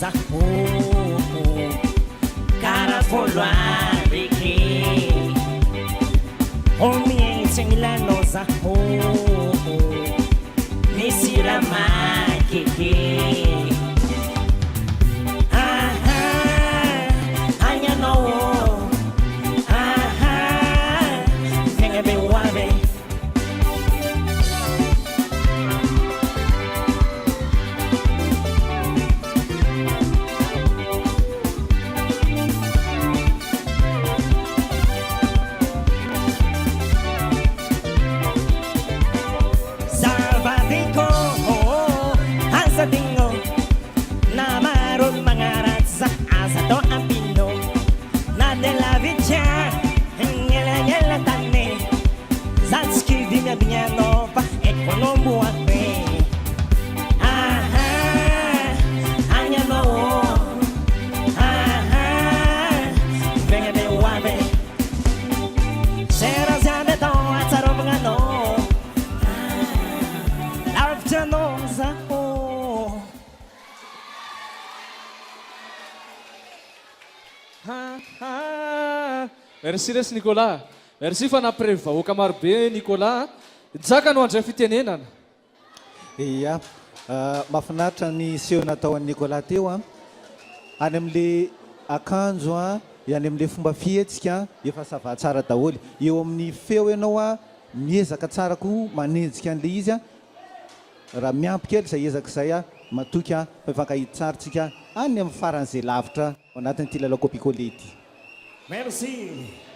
zaho karavolo avike omietsy milanao zaho misy ramakeke Merci resy Nicolas. Merci fa nampirevy vahoaka marobe Nicolas. Jaka no andray fitenenana. Iya, mahafinaritra ny seho nataon'ny Nicolas teo a. Any amin'le akanjo a, any amin'le fomba fihetsika efa sava tsara daholo. Eo amin'ny feo ianao a miezaka tsara koa manenjika an'le izy a. Raha miampy kely izay ezak'izay a matoky a fa mifankahita tsara tsika any amin'ny faran'izay lavitra ao anatin'ity lalao kopikôle ity. Merci.